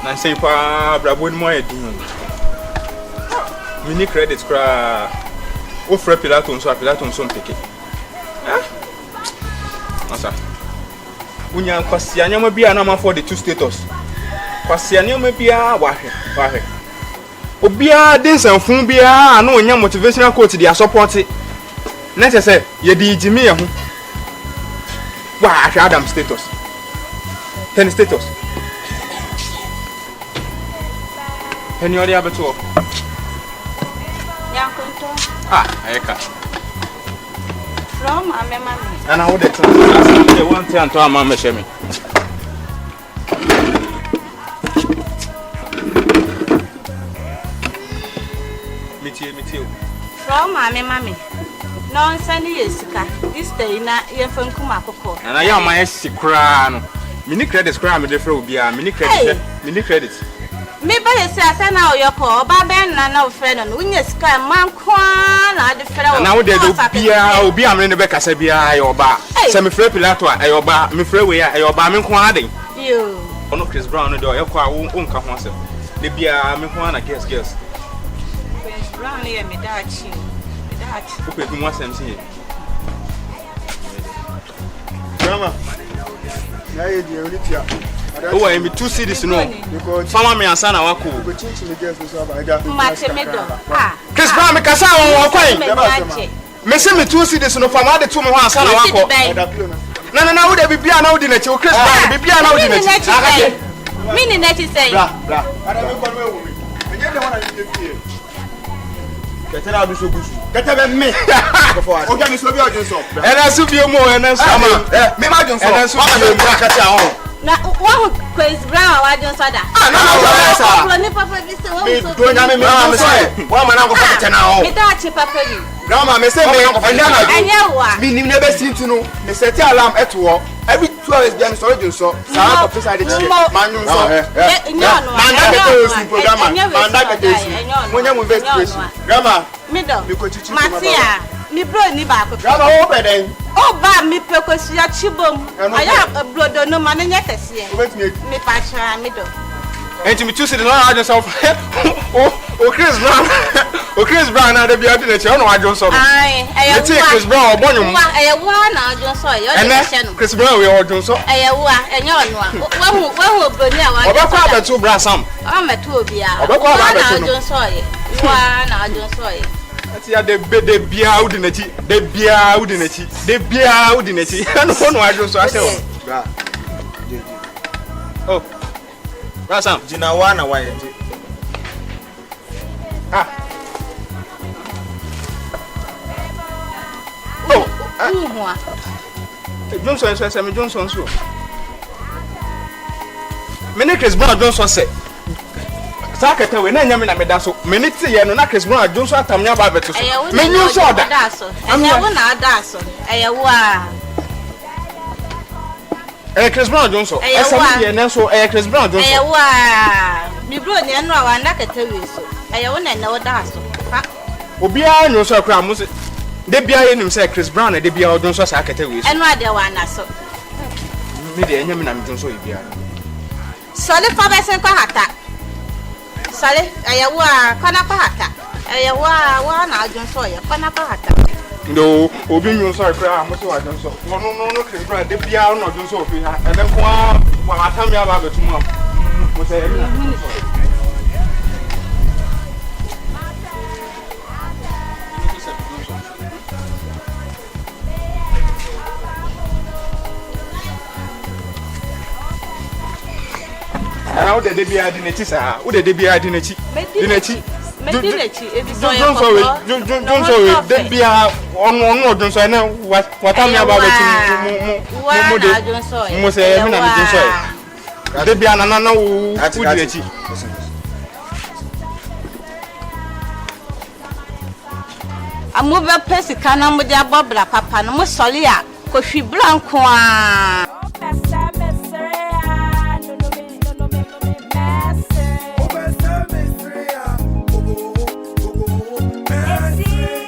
Na say pa brabo ni mo edin. Mini credit cra. O frɛ Pilato nso mpeke. Asa. Unya kwasi anyama bia na ma for the two status. Kwasi anyama bia wahwe. Obia den sanfun bia na onya motivational quote dia support. Na say ye di jimi ye ho. Wahwe Adam status. Ten status. Any other abeto? Nyankonton. Eka. From Mama. And I would have the one thing to our mamma shame. Me too. From Mama. No, Sunday is this day na ye from Kumako. And I am my secret. Mini credits cram with the fro be a mini credits. Me by say I now your call, Baben and no friend, and when you sky man quan, I the fellow. Now they do be a minute back as a BI or bar. Semi free Pilato, I or bar, me free way, I or bar me quadding. You. Oh no, Chris Brown, the door, your car won't come once. They be a me one, I guess. Chris Brown, me dachi. Okay, you want some see. Grandma, now you're oh, I me 2 cities no. Farmer me answer na wako. Chris Brown me kasa won kwai. Me say me 2 cities no farmer de 2 me ho answer na wako. Na wo de bibia na wo di na chi Chris Brown bibia na wo di na chi. Me ni na chi say. Bra. Ada me ko me wo me. Enye de wona ni fie. Ketera bi so busu. Ketebe me. Okay me so bi ojonso. Ena su bi mo ena su ama. Me ma ojonso. Ena su bi mo kata ho. Na one Chris Brown wa John Soda. No. Ni papa bi se wo Me do nya me say. Wa ma na go fa tena ho. Me da chi papa bi. Grandma me say me anya wa. Me nim na be sintu no. Me set alarm eto every 2 hours bi am sorry Jonso. Sa papa side check. Manyu so. Manda ke tesu. Munya mu investigation. Grandma me do. Me ko chichi. Matia. Mi bro ni ba ko. Grandma wo be den. O ba mi pekosi ya chibom. Aya brodo no ma nya kese. Me pa cha mi do. Enti me 2 cities no ajonso. O Chris Brown. O Chris Brown na de bia de na chi ono ajonso. Ai, aya wa. Chris Brown obonyum. Aya wa na ajonso yo de che no. Chris Brown we ajonso. Aya wa, enya onu a. Wa hu broni a wa. Obekwa abetu bra sam. O metu obi a. Obekwa abetu no. Ajonso ye. Wa na ajonso ye. Ati ya de bia udi na chi. De bia udi na chi. No ajonso ase o. Bra. Oh. Bra sam. Jina wa na wa ye. Johnson says I'm Johnson so. Many Chris Brown Johnson say. Sakete we na nyame na meda so. Many tie no na Chris Brown Johnson atamnya ba beto so. Menyu so da. Anya wo na ada so. Eye wo a. Chris Brown Johnson. Esa me na so Chris Brown Johnson. Eye wo a. Mi bro ni eno a wa na kete we so. Eye wo na wo da so. Obi a nyo so akra mo se. De bia ye nim say Chris Brown de bia odon so sa akete we so. Eno ade wa na so. Me de enya me na me don so bia. Sole fa be sen kwa hata. Sole eye wo a kana kwa hata. Eye wo a wa na adon so ye kana kwa hata. No, obi nyo so akra mo so adon so. No Chris Brown de bia no odon so fi ha. Ebe ko wa atam ya ba betum am. Mo say emi na. Now the baby are in a tea, sir. Would the baby are in a tea? Don't sorry, the beer on don't say no. What I'm about it. Don't say, the beer, no, that's it. I move a person can with their bobble, papa, no more solia, because she blank one.